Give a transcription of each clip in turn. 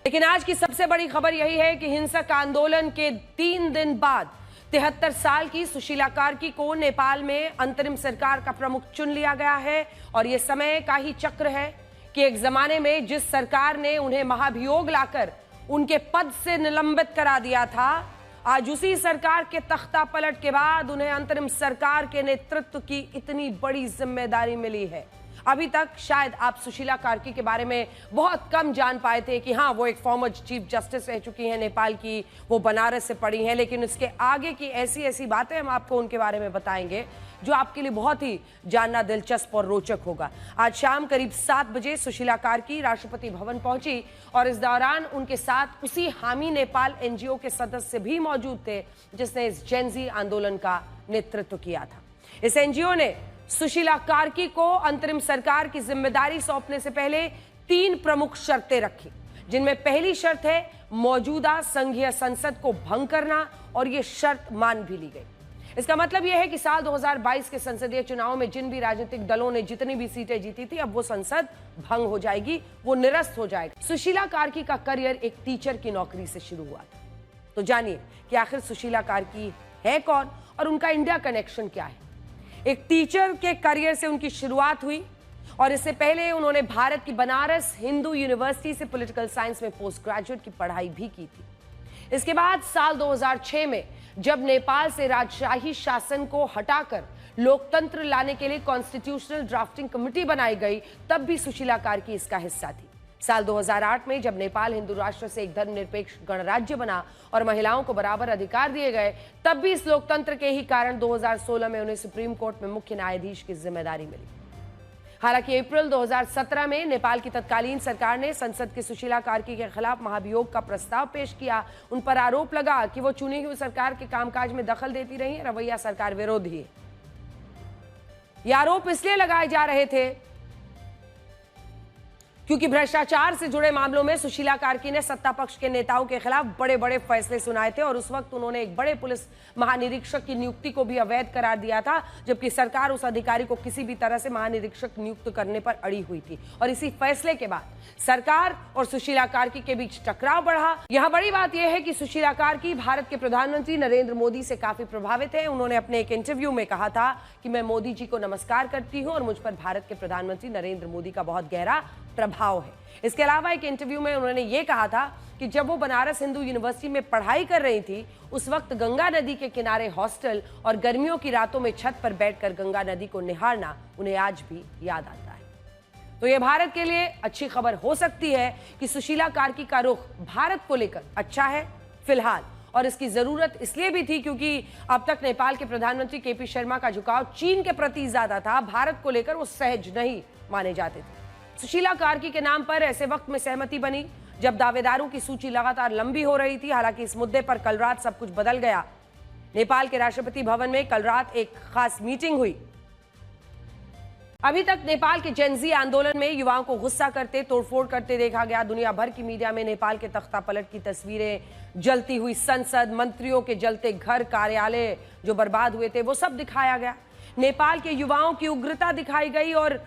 लेकिन आज की सबसे बड़ी खबर यही है कि हिंसक आंदोलन के 3 दिन बाद 73 साल की सुशीला कार्की को नेपाल में अंतरिम सरकार का प्रमुख चुन लिया गया है। और यह समय का ही चक्र है कि एक जमाने में जिस सरकार ने उन्हें महाभियोग लाकर उनके पद से निलंबित करा दिया था, आज उसी सरकार के तख्ता पलट के बाद उन्हें अंतरिम सरकार के नेतृत्व की इतनी बड़ी जिम्मेदारी मिली है। अभी तक शायद आप सुशीला कार्की के बारे में बहुत कम जान पाए थे कि हाँ, वो एक फॉर्मर चीफ जस्टिस रह चुकी हैं नेपाल की, वो बनारस से पढ़ी हैं, लेकिन उसके आगे की ऐसी ऐसी बातें हम आपको उनके बारे में बताएंगे जो आपके लिए बहुत ही जानना दिलचस्प और रोचक होगा। आज शाम करीब 7 बजे सुशीला कार्की राष्ट्रपति भवन पहुंची और इस दौरान उनके साथ उसी हामी नेपाल एनजीओ के सदस्य भी मौजूद थे जिसने इस जेनजी आंदोलन का नेतृत्व किया था। इस एनजीओ ने सुशीला कार्की को अंतरिम सरकार की जिम्मेदारी सौंपने से पहले 3 प्रमुख शर्तें रखी, जिनमें पहली शर्त है मौजूदा संघीय संसद को भंग करना, और यह शर्त मान भी ली गई। इसका मतलब यह है कि साल 2022 के संसदीय चुनाव में जिन भी राजनीतिक दलों ने जितनी भी सीटें जीती थी, अब वो संसद भंग हो जाएगी, वो निरस्त हो जाएगी। सुशीला कार्की का करियर एक टीचर की नौकरी से शुरू हुआ था। तो जानिए कि आखिर सुशीला कार्की है कौन और उनका इंडिया कनेक्शन क्या है। एक टीचर के करियर से उनकी शुरुआत हुई और इससे पहले उन्होंने भारत की बनारस हिंदू यूनिवर्सिटी से पॉलिटिकल साइंस में पोस्ट ग्रेजुएट की पढ़ाई भी की थी। इसके बाद साल 2006 में जब नेपाल से राजशाही शासन को हटाकर लोकतंत्र लाने के लिए कॉन्स्टिट्यूशनल ड्राफ्टिंग कमेटी बनाई गई, तब भी सुशीला कार्की इसका हिस्सा थी। साल 2008 में जब नेपाल हिंदू राष्ट्र से एक धर्मनिरपेक्ष गणराज्य बना और महिलाओं को बराबर अधिकार दिए गए, तब भी इस लोकतंत्र के ही कारण 2016 में उन्हें सुप्रीम कोर्ट में मुख्य न्यायाधीश की जिम्मेदारी मिली। हालांकि अप्रैल 2017 में नेपाल की तत्कालीन सरकार ने संसद की सुशीला कार्की के खिलाफ महाभियोग का प्रस्ताव पेश किया। उन पर आरोप लगा कि वो चुनी हुई सरकार के कामकाज में दखल देती रही है, रवैया सरकार विरोधी है। ये आरोप इसलिए लगाए जा रहे थे क्योंकि भ्रष्टाचार से जुड़े मामलों में सुशीला कार्की ने सत्ता पक्ष के नेताओं के खिलाफ बड़े बड़े फैसले सुनाए थे और उस वक्त उन्होंने एक बड़े पुलिस महानिरीक्षक की नियुक्ति को भी अवैध करार दिया था, जबकि सरकार उस अधिकारी को किसी भी तरह से महानिरीक्षक नियुक्त करने पर अड़ी हुई थी। और इसी फैसले के बाद सरकार और सुशीला कार्की के बीच टकराव बढ़ा। यहां बड़ी बात यह है कि सुशीला कार्की भारत के प्रधानमंत्री नरेंद्र मोदी से काफी प्रभावित है। उन्होंने अपने एक इंटरव्यू में कहा था कि मैं मोदी जी को नमस्कार करती हूं और मुझ पर भारत के प्रधानमंत्री नरेंद्र मोदी का बहुत गहरा प्रभाव है। इसके अलावा एक इंटरव्यू में उन्होंने ये कहा था कि जब वो बनारस हिंदू यूनिवर्सिटी में पढ़ाई कर रही थी, उस वक्त गंगा नदी के किनारे हॉस्टल और गर्मियों की रातों में छत पर बैठकर गंगा नदी को निहारना उन्हें आज भी याद आता है। तो ये भारत के लिए अच्छी खबर हो सकती है कि सुशीला कार्की का रुख भारत को लेकर अच्छा है फिलहाल, और इसकी जरूरत इसलिए भी थी क्योंकि अब तक नेपाल के प्रधानमंत्री केपी शर्मा का झुकाव चीन के प्रति ज्यादा था। भारत को लेकर वो सहज नहीं माने जाते थे। सुशीला कार्की के नाम पर ऐसे वक्त में सहमति बनी जब दावेदारों की सूची लगातार लंबी हो रही थी। हालांकि इस मुद्दे पर कल रात सब कुछ बदल गया। नेपाल के राष्ट्रपति भवन में कल रात एक खास मीटिंग हुई। अभी तक नेपाल के जेनजी आंदोलन में युवाओं को गुस्सा करते, तोड़फोड़ करते देखा गया। दुनिया भर की मीडिया में नेपाल के तख्ता पलट की तस्वीरें, जलती हुई संसद, मंत्रियों के जलते घर, कार्यालय जो बर्बाद हुए थे, वो सब दिखाया गया। नेपाल के युवाओं की उग्रता दिखाई गई और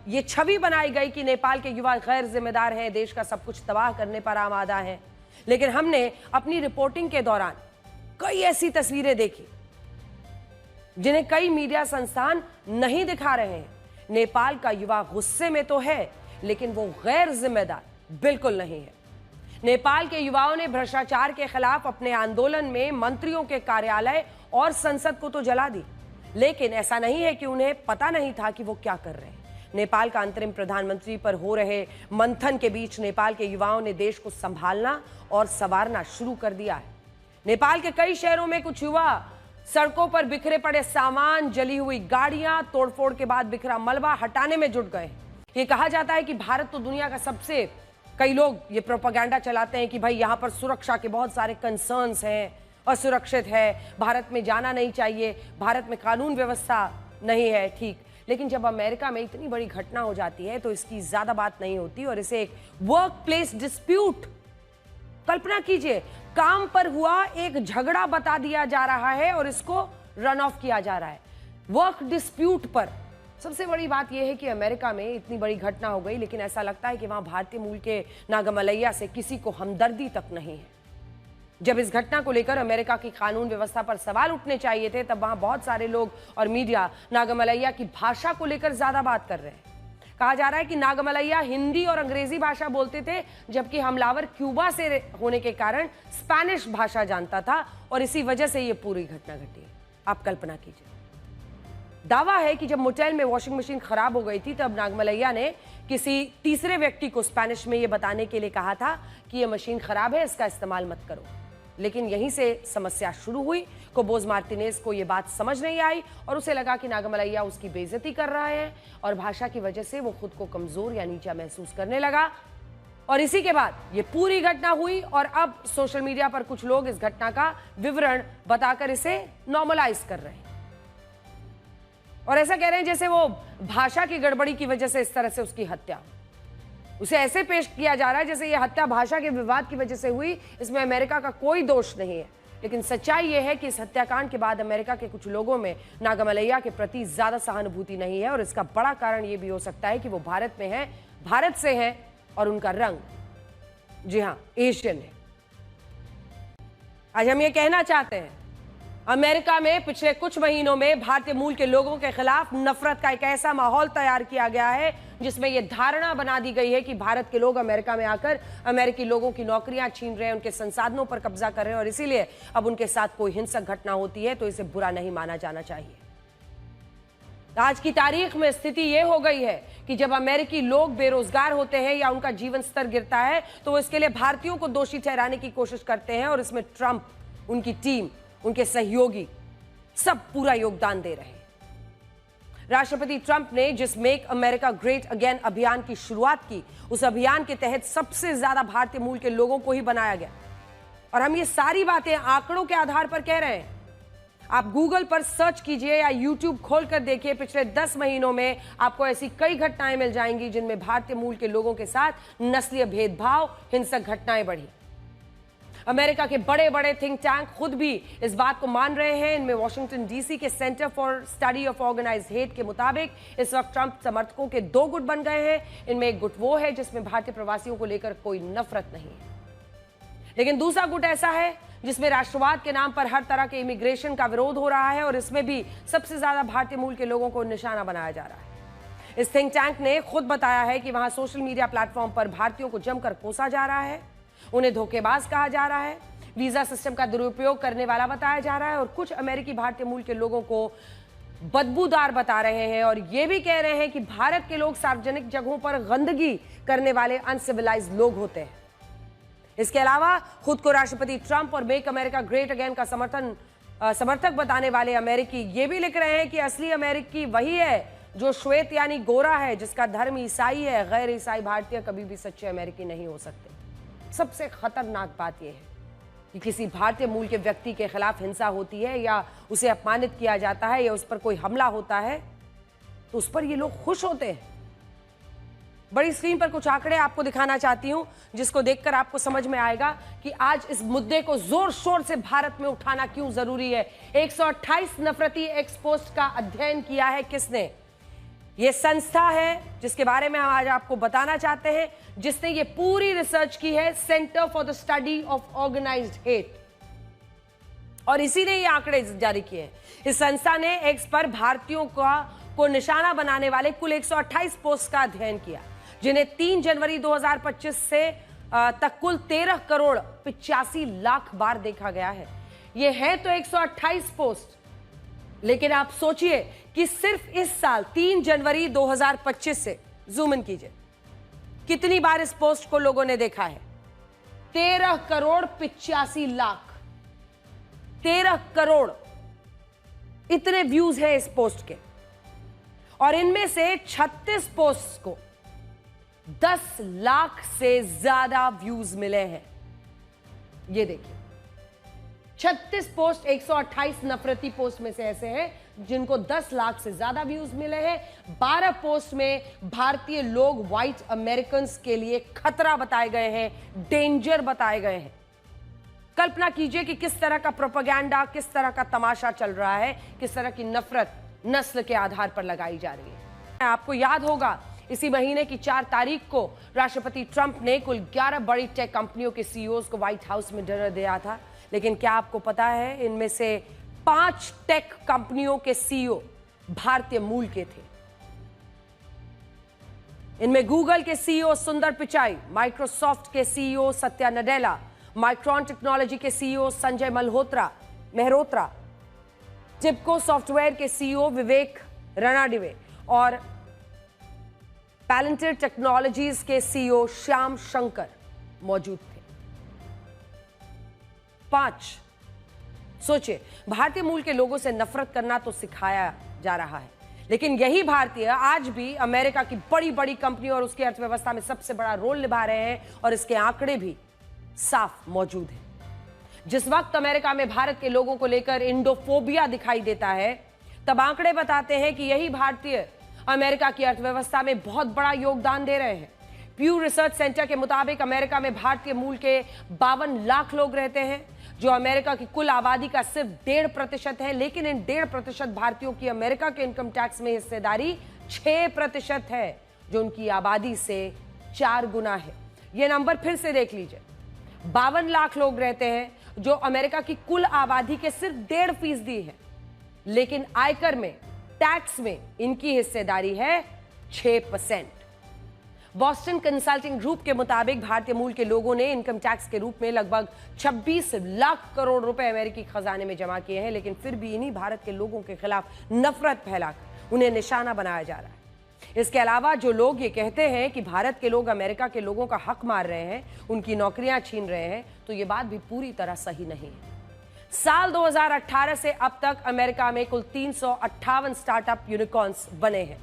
ये छवि बनाई गई कि नेपाल के युवा गैर जिम्मेदार हैं, देश का सब कुछ तबाह करने पर आमादा हैं। लेकिन हमने अपनी रिपोर्टिंग के दौरान कई ऐसी तस्वीरें देखी जिन्हें कई मीडिया संस्थान नहीं दिखा रहे हैं। नेपाल का युवा गुस्से में तो है, लेकिन वो गैर जिम्मेदार बिल्कुल नहीं है। नेपाल के युवाओं ने भ्रष्टाचार के खिलाफ अपने आंदोलन में मंत्रियों के कार्यालय और संसद को तो जला दी, लेकिन ऐसा नहीं है कि उन्हें पता नहीं था कि वो क्या कर रहे हैं। नेपाल का अंतरिम प्रधानमंत्री पर हो रहे मंथन के बीच नेपाल के युवाओं ने देश को संभालना और संवारना शुरू कर दिया है। नेपाल के कई शहरों में कुछ युवा सड़कों पर बिखरे पड़े सामान, जली हुई गाड़ियां, तोड़फोड़ के बाद बिखरा मलबा हटाने में जुट गए। ये कहा जाता है कि भारत तो दुनिया का सबसे, कई लोग ये प्रोपेगेंडा चलाते हैं कि भाई यहाँ पर सुरक्षा के बहुत सारे कंसर्न्स हैं, असुरक्षित है, भारत में जाना नहीं चाहिए, भारत में कानून व्यवस्था नहीं है। ठीक, लेकिन जब अमेरिका में इतनी बड़ी घटना हो जाती है तो इसकी ज्यादा बात नहीं होती और इसे एक वर्क प्लेस डिस्प्यूट, कल्पना कीजिए, काम पर हुआ एक झगड़ा बता दिया जा रहा है और इसको रन ऑफ किया जा रहा है। वर्क डिस्प्यूट पर सबसे बड़ी बात यह है कि अमेरिका में इतनी बड़ी घटना हो गई, लेकिन ऐसा लगता है कि वहां भारतीय मूल के नागमलैया से किसी को हमदर्दी तक नहीं है। जब इस घटना को लेकर अमेरिका की कानून व्यवस्था पर सवाल उठने चाहिए थे, तब वहां बहुत सारे लोग और मीडिया नागमलैया की भाषा को लेकर ज्यादा बात कर रहे हैं। कहा जा रहा है कि नागमलैया हिंदी और अंग्रेजी भाषा बोलते थे, जबकि हमलावर क्यूबा से होने के कारण स्पेनिश भाषा जानता था और इसी वजह से यह पूरी घटना घटी। आप कल्पना कीजिए। दावा है कि जब मोटेल में वॉशिंग मशीन खराब हो गई थी, तब नागमलैया ने किसी तीसरे व्यक्ति को स्पेनिश में यह बताने के लिए कहा था कि यह मशीन खराब है, इसका इस्तेमाल मत करो। लेकिन यहीं से समस्या शुरू हुई। कोबोज मार्टिनेज को यह बात समझ नहीं आई और उसे लगा कि नागमलैया उसकी बेइज्जती कर रहा है और भाषा की वजह से वो खुद को कमजोर या नीचा महसूस करने लगा। और इसी के बाद ये पूरी घटना हुई और अब सोशल मीडिया पर कुछ लोग इस घटना का विवरण बताकर इसे नॉर्मलाइज कर रहे हैं और ऐसा कह रहे हैं जैसे वो भाषा की गड़बड़ी की वजह से इस तरह से उसकी हत्या, उसे ऐसे पेश किया जा रहा है जैसे यह हत्या भाषा के विवाद की वजह से हुई। इसमें अमेरिका का कोई दोष नहीं है। लेकिन सच्चाई यह है कि इस हत्याकांड के बाद अमेरिका के कुछ लोगों में नागमलैया के प्रति ज्यादा सहानुभूति नहीं है और इसका बड़ा कारण यह भी हो सकता है कि वो भारत में है, भारत से है और उनका रंग, जी हां, एशियन है। आज हम ये कहना चाहते हैं, अमेरिका में पिछले कुछ महीनों में भारतीय मूल के लोगों के खिलाफ नफरत का एक ऐसा माहौल तैयार किया गया है जिसमें यह धारणा बना दी गई है कि भारत के लोग अमेरिका में आकर अमेरिकी लोगों की नौकरियां छीन रहे हैं, उनके संसाधनों पर कब्जा कर रहे हैं और इसीलिए अब उनके साथ कोई हिंसक घटना होती है तो इसे बुरा नहीं माना जाना चाहिए। आज की तारीख में स्थिति यह हो गई है कि जब अमेरिकी लोग बेरोजगार होते हैं या उनका जीवन स्तर गिरता है तो वो इसके लिए भारतीयों को दोषी ठहराने की कोशिश करते हैं और इसमें ट्रंप, उनकी टीम, उनके सहयोगी सब पूरा योगदान दे रहे हैं। राष्ट्रपति ट्रंप ने जिस मेक अमेरिका ग्रेट अगेन अभियान की शुरुआत की, उस अभियान के तहत सबसे ज्यादा भारतीय मूल के लोगों को ही बनाया गया और हम ये सारी बातें आंकड़ों के आधार पर कह रहे हैं। आप गूगल पर सर्च कीजिए या यूट्यूब खोलकर देखिए, पिछले 10 महीनों में आपको ऐसी कई घटनाएं मिल जाएंगी जिनमें भारतीय मूल के लोगों के साथ नस्लीय भेदभाव, हिंसक घटनाएं बढ़ी। अमेरिका के बड़े बड़े थिंक टैंक खुद भी इस बात को मान रहे हैं। इनमें वॉशिंगटन डीसी के centre for study of organised hate के मुताबिक इस वक्त ट्रंप समर्थकों के 2 गुट बन गए हैं। इनमें एक गुट वो है जिसमें भारतीय प्रवासियों को लेकर कोई नफरत नहीं है, लेकिन दूसरा गुट ऐसा है जिसमें राष्ट्रवाद के नाम पर हर तरह के इमिग्रेशन का विरोध हो रहा है और इसमें भी सबसे ज्यादा भारतीय मूल के लोगों को निशाना बनाया जा रहा है। इस थिंक टैंक ने खुद बताया है कि वहां सोशल मीडिया प्लेटफॉर्म पर भारतीयों को जमकर कोसा जा रहा है, उन्हें धोखेबाज कहा जा रहा है, वीजा सिस्टम का दुरुपयोग करने वाला बताया जा रहा है और कुछ अमेरिकी भारतीय मूल के लोगों को बदबूदार बता रहे हैं और यह भी कह रहे हैं कि भारत के लोग सार्वजनिक जगहों पर गंदगी करने वाले अनसिविलाइज्ड लोग होते हैं। इसके अलावा खुद को राष्ट्रपति ट्रंप और मेक अमेरिका ग्रेट अगेन का समर्थक बताने वाले अमेरिकी ये भी लिख रहे हैं कि असली अमेरिकी वही है जो श्वेत यानी गोरा है, जिसका धर्म ईसाई है। गैर ईसाई भारतीय कभी भी सच्चे अमेरिकी नहीं हो सकते। सबसे खतरनाक बात यह है कि किसी भारतीय मूल के व्यक्ति के खिलाफ हिंसा होती है या उसे अपमानित किया जाता है या उस पर कोई हमला होता है तो उस पर ये लोग खुश होते हैं। बड़ी स्क्रीन पर कुछ आंकड़े आपको दिखाना चाहती हूं जिसको देखकर आपको समझ में आएगा कि आज इस मुद्दे को जोर शोर से भारत में उठाना क्यों जरूरी है। 128 नफरती एक्सपोस्ट का अध्ययन किया है किसने? ये संस्था है जिसके बारे में हम आज आपको बताना चाहते हैं, जिसने ये पूरी रिसर्च की है, centre for the study of organised hate, और इसी ने ये आंकड़े जारी किए हैं। इस संस्था ने एक्स पर भारतीयों को निशाना बनाने वाले कुल 128 पोस्ट का अध्ययन किया, जिन्हें 3 जनवरी 2025 से तक कुल 13 करोड़ 85 लाख बार देखा गया है। ये है तो 128 पोस्ट, लेकिन आप सोचिए कि सिर्फ इस साल 3 जनवरी 2025 से जूम इन कीजिए, कितनी बार इस पोस्ट को लोगों ने देखा है? 13 करोड़ 85 लाख। 13 करोड़ इतने व्यूज हैं इस पोस्ट के, और इनमें से 36 पोस्ट को 10 लाख से ज्यादा व्यूज मिले हैं। ये देखिए, 36 पोस्ट 128 नफरती पोस्ट में से ऐसे हैं जिनको 10 लाख से ज्यादा व्यूज मिले हैं। 12 पोस्ट में भारतीय लोग व्हाइट अमेरिकन के लिए खतरा बताए गए हैं, डेंजर बताए गए हैं। कल्पना कीजिए कि किस तरह का प्रोपेगेंडा, किस तरह का तमाशा चल रहा है, किस तरह की नफरत नस्ल के आधार पर लगाई जा रही है। आपको याद होगा इसी महीने की 4 तारीख को राष्ट्रपति ट्रंप ने कुल 11 बड़ी टेक कंपनियों के सीईओज को व्हाइट हाउस में डिनर दिया था। लेकिन क्या आपको पता है इनमें से 5 टेक कंपनियों के सीईओ भारतीय मूल के थे। इनमें गूगल के सीईओ सुंदर पिचाई, माइक्रोसॉफ्ट के CEO Satya Nadella, micron technology के सीईओ संजय मेहरोत्रा, टिपको सॉफ्टवेयर के सीईओ विवेक रणाडिवे और पैलेंटेड टेक्नोलॉजीज के सीईओ श्याम शंकर मौजूद थे। 5। सोचिए, भारतीय मूल के लोगों से नफरत करना तो सिखाया जा रहा है, लेकिन यही भारतीय आज भी अमेरिका की बड़ी बड़ी कंपनियों और उसकी अर्थव्यवस्था में सबसे बड़ा रोल निभा रहे हैं और इसके आंकड़े भी साफ मौजूद हैं। जिस वक्त अमेरिका में भारत के लोगों को लेकर इंडोफोबिया दिखाई देता है, तब आंकड़े बताते हैं कि यही भारतीय अमेरिका की अर्थव्यवस्था में बहुत बड़ा योगदान दे रहे हैं। प्यू रिसर्च सेंटर के मुताबिक अमेरिका में भारतीय मूल के 52 लाख लोग रहते हैं, जो अमेरिका की कुल आबादी का सिर्फ 1.5% है। लेकिन इन 1.5% भारतीयों की अमेरिका के इनकम टैक्स में हिस्सेदारी 6% है, जो उनकी आबादी से 4 गुना है। यह नंबर फिर से देख लीजिए, 52 लाख लोग रहते हैं जो अमेरिका की कुल आबादी के सिर्फ 1.5% है, लेकिन आयकर में, टैक्स में इनकी हिस्सेदारी है 6%। बॉस्टन कंसल्टिंग ग्रुप के मुताबिक भारतीय मूल के लोगों ने इनकम टैक्स के रूप में लगभग 26 लाख करोड़ रुपए अमेरिकी खजाने में जमा किए हैं, लेकिन फिर भी इन्हीं भारत के लोगों के खिलाफ नफरत फैलाकर उन्हें निशाना बनाया जा रहा है। इसके अलावा जो लोग ये कहते हैं कि भारत के लोग अमेरिका के लोगों का हक मार रहे हैं, उनकी नौकरियां छीन रहे हैं, तो ये बात भी पूरी तरह सही नहीं है। साल 2018 से अब तक अमेरिका में कुल 358 स्टार्टअप यूनिकॉर्न्स बने हैं।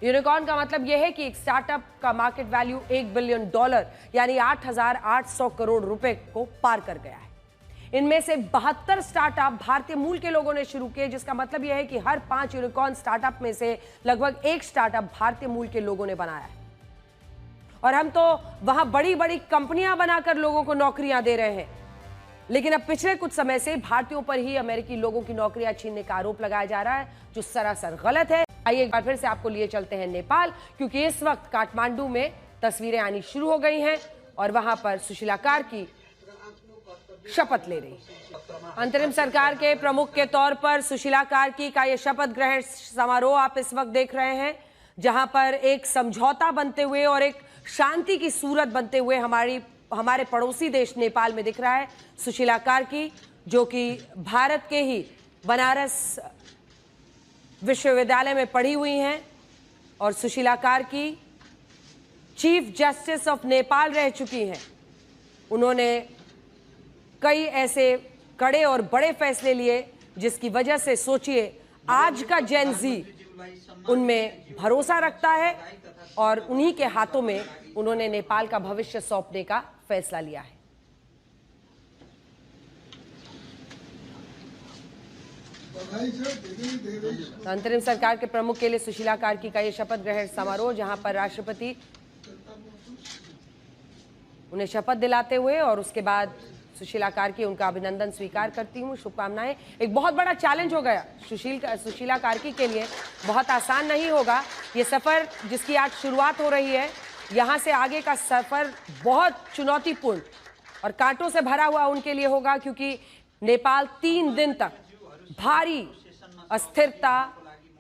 यूनिकॉर्न का मतलब यह है कि एक स्टार्टअप का मार्केट वैल्यू $1 बिलियन यानी 8,800 करोड़ रुपए को पार कर गया है। इनमें से 72 स्टार्टअप भारतीय मूल के लोगों ने शुरू किए, जिसका मतलब यह है कि हर 5 यूनिकॉर्न स्टार्टअप में से लगभग 1 स्टार्टअप भारतीय मूल के लोगों ने बनाया है। और हम तो वहां बड़ी बड़ी कंपनियां बनाकर लोगों को नौकरियां दे रहे हैं, लेकिन अब पिछले कुछ समय से भारतीयों पर ही अमेरिकी लोगों की नौकरियां छीनने का आरोप लगाया जा रहा है, जो सरासर गलत है। आइए एक बार फिर से आपको लिए चलते हैं नेपाल, क्योंकि इस वक्त काठमांडू में तस्वीरें आनी शुरू हो गई हैं और वहां पर सुशीला कार्की शपथ ले रही है। अंतरिम सरकार के प्रमुख के तौर पर सुशीला कार्की का यह शपथ ग्रहण समारोह आप इस वक्त देख रहे हैं, जहां पर एक समझौता बनते हुए और एक शांति की सूरत बनते हुए हमारे पड़ोसी देश नेपाल में दिख रहा है। सुशीला कार्की, जो कि भारत के ही बनारस विश्वविद्यालय में पढ़ी हुई हैं, और Sushila Karki chief justice of Nepal रह चुकी हैं। उन्होंने कई ऐसे कड़े और बड़े फैसले लिए, जिसकी वजह से सोचिए आज का जेन जी उनमें भरोसा रखता है और उन्हीं के हाथों में उन्होंने नेपाल का भविष्य सौंपने का फैसला लिया है। तो अंतरिम सरकार के प्रमुख के लिए सुशीला कार्की का यह शपथ ग्रहण समारोह, जहां पर राष्ट्रपति उन्हें शपथ दिलाते हुए और उसके बाद सुशीला कार्की उनका अभिनंदन स्वीकार करती हूँ, शुभकामनाएं। एक बहुत बड़ा चैलेंज हो गया सुशीला कार्की के लिए, बहुत आसान नहीं होगा ये सफर जिसकी आज शुरुआत हो रही है। यहाँ से आगे का सफर बहुत चुनौतीपूर्ण और कांटों से भरा हुआ उनके लिए होगा, क्योंकि नेपाल 3 दिन तक भारी अस्थिरता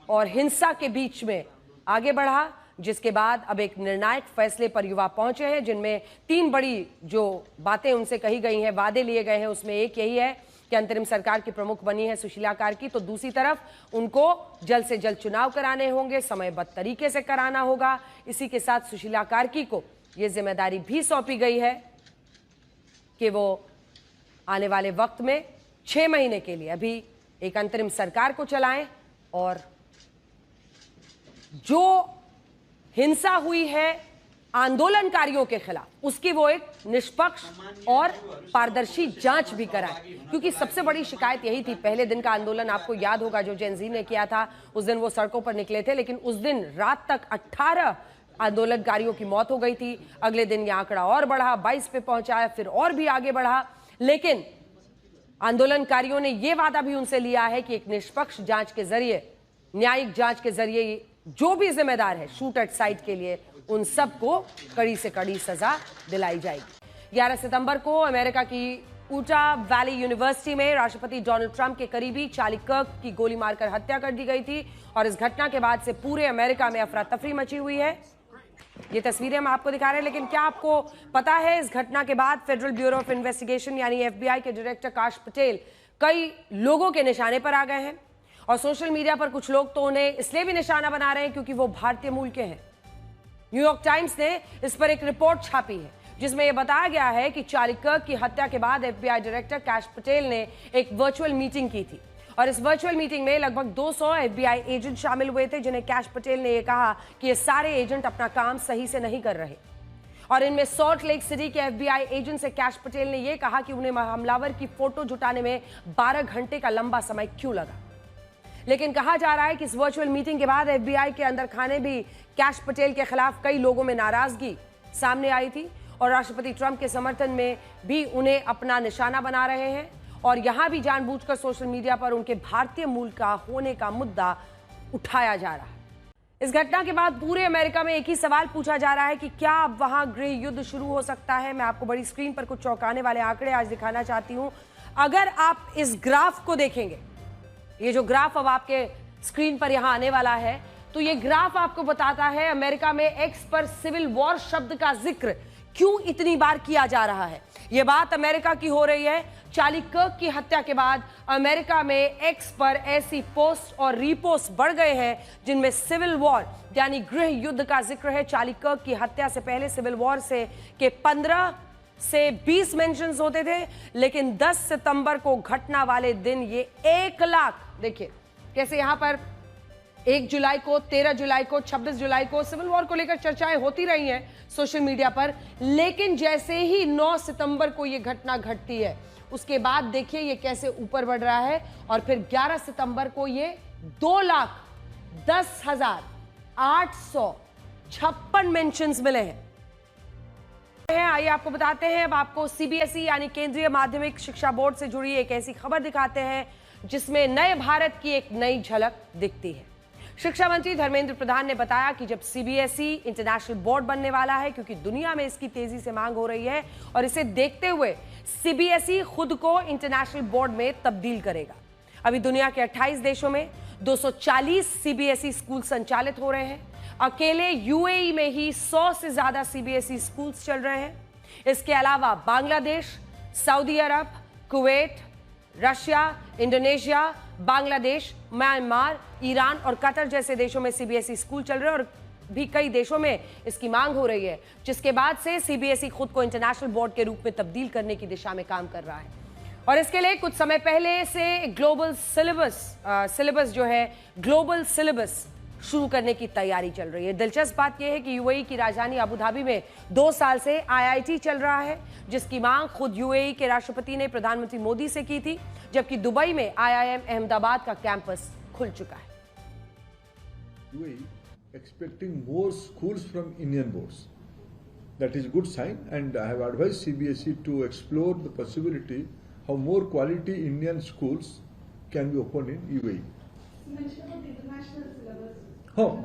और हिंसा के बीच में आगे बढ़ा, जिसके बाद अब एक निर्णायक फैसले पर युवा पहुंचे हैं, जिनमें 3 बड़ी जो बातें उनसे कही गई हैं, वादे लिए गए हैं। उसमें एक यही है कि अंतरिम सरकार की प्रमुख बनी है सुशीला कार्की, तो दूसरी तरफ उनको जल्द से जल्द चुनाव कराने होंगे, समयबद्ध तरीके से कराना होगा। इसी के साथ सुशीला कार्की को ये जिम्मेदारी भी सौंपी गई है कि वो आने वाले वक्त में 6 महीने के लिए अभी एक अंतरिम सरकार को चलाएं, और जो हिंसा हुई है आंदोलनकारियों के खिलाफ, उसकी वो एक निष्पक्ष और पारदर्शी जांच भी कराए, क्योंकि सबसे बड़ी शिकायत यही थी। पहले दिन का आंदोलन आपको याद होगा जो जेन जी ने किया था, उस दिन वो सड़कों पर निकले थे, लेकिन उस दिन रात तक 18 आंदोलनकारियों की मौत हो गई थी। अगले दिन यह आंकड़ा और बढ़ा, 22 पे पहुंचा, फिर और भी आगे बढ़ा। लेकिन आंदोलनकारियों ने यह वादा भी उनसे लिया है कि एक निष्पक्ष जांच के जरिए, न्यायिक जांच के जरिए जो भी जिम्मेदार है शूट एट साइट के लिए, उन सबको कड़ी से कड़ी सजा दिलाई जाएगी। 11 सितंबर को अमेरिका की ऊटा वैली यूनिवर्सिटी में राष्ट्रपति डोनाल्ड ट्रंप के करीबी चार्ली कर्क की गोली मारकर हत्या कर दी गई थी और इस घटना के बाद से पूरे अमेरिका में अफरा तफरी मची हुई है। ये तस्वीरें हम आपको दिखा रहे हैं, लेकिन क्या आपको पता है इस घटना के बाद फेडरल ब्यूरो ऑफ इन्वेस्टिगेशन यानी FBI के डायरेक्टर काश पटेल कई लोगों के निशाने पर आ गए हैं और सोशल मीडिया पर कुछ लोग तो उन्हें इसलिए भी निशाना बना रहे हैं क्योंकि वो भारतीय मूल के हैं। न्यूयॉर्क टाइम्स ने इस पर एक रिपोर्ट छापी है जिसमें यह बताया गया है कि चार्ली कर्क की हत्या के बाद FBI डायरेक्टर काश पटेल ने एक वर्चुअल मीटिंग की थी और इस वर्चुअल मीटिंग में लगभग 200 FBI एजेंट शामिल हुए थे, जिन्हें काश पटेल ने यह कहा कि ये सारे एजेंट अपना काम सही से नहीं कर रहे और इनमें सॉल्ट लेक सिटी के FBI एजेंट से काश पटेल ने यह कहा कि उन्हें हमलावर की फोटो जुटाने में 12 घंटे का लंबा समय क्यों लगा। लेकिन कहा जा रहा है कि इस वर्चुअल मीटिंग के बाद FBI के अंदर खाने भी काश पटेल के खिलाफ कई लोगों में नाराजगी सामने आई थी और राष्ट्रपति ट्रंप के समर्थन में भी उन्हें अपना निशाना बना रहे हैं और यहां भी जानबूझकर सोशल मीडिया पर उनके भारतीय मूल का होने का मुद्दा उठाया जा रहा है। इस घटना के बाद पूरे अमेरिका में एक ही सवाल पूछा जा रहा है कि क्या अब वहां गृह युद्ध शुरू हो सकता है। मैं आपको बड़ी स्क्रीन पर कुछ चौंकाने वाले आंकड़े आज दिखाना चाहती हूं। अगर आप इस ग्राफ को देखेंगे, ये जो ग्राफ अब आपके स्क्रीन पर यहां आने वाला है, तो ये ग्राफ आपको बताता है अमेरिका में एक्स पर सिविल वॉर शब्द का जिक्र क्यों इतनी बार किया जा रहा है। यह बात अमेरिका की हो रही है। चार्ली कर्क की हत्या के बाद अमेरिका में एक्स पर ऐसी पोस्ट और रीपोस्ट बढ़ गए हैं जिनमें सिविल वॉर यानी गृह युद्ध का जिक्र है। चार्ली कर्क की हत्या से पहले सिविल वॉर से के 15 से 20 मेंशंस होते थे, लेकिन 10 सितंबर को घटना वाले दिन ये 1 लाख, देखिए कैसे यहां पर 1 जुलाई को, 13 जुलाई को, 26 जुलाई को सिविल वॉर को लेकर चर्चाएं होती रही हैं सोशल मीडिया पर, लेकिन जैसे ही 9 सितंबर को यह घटना घटती है उसके बाद देखिए ये कैसे ऊपर बढ़ रहा है और फिर 11 सितंबर को ये 2,10,856 मेंशंस मिले हैं। आइए आपको बताते हैं, अब आपको CBSE यानी केंद्रीय माध्यमिक शिक्षा बोर्ड से जुड़ी एक ऐसी खबर दिखाते हैं जिसमें नए भारत की एक नई झलक दिखती है। शिक्षा मंत्री धर्मेंद्र प्रधान ने बताया कि जब CBSE इंटरनेशनल बोर्ड बनने वाला है, क्योंकि दुनिया में इसकी तेजी से मांग हो रही है और इसे देखते हुए CBSE खुद को इंटरनेशनल बोर्ड में तब्दील करेगा। अभी दुनिया के 28 देशों में 240 CBSE स्कूल संचालित हो रहे हैं। अकेले UAE में ही 100 से ज्यादा CBSE स्कूल्स चल रहे हैं। इसके अलावा Bangladesh, Saudi Arab, Kuwait, Russia, Indonesia, Bangladesh, Myanmar, Iran और कतर जैसे देशों में CBSE स्कूल चल रहे हैं और भी कई देशों में इसकी मांग हो रही है, जिसके बाद से CBSE खुद को इंटरनेशनल बोर्ड के रूप में तब्दील करने की दिशा में काम कर रहा है। और इसके लिए कुछ समय पहले से ग्लोबल सिलेबस जो है ग्लोबल सिलेबस शुरू करने की तैयारी चल रही है। दिलचस्प बात यह है कि UAE की राजधानी अबू धाबी में 2 साल से IIT चल रहा है, जिसकी मांग खुद UAE के राष्ट्रपति ने प्रधानमंत्री मोदी से की थी, जबकि दुबई में IIM अहमदाबाद का कैंपस खुल चुका है। UAE expecting more schools from Indian boards. That is good sign, and I have advised CBSE to explore the possibility how more quality Indian schools can be opened in UAE. You mentioned about the international syllabus. Oh,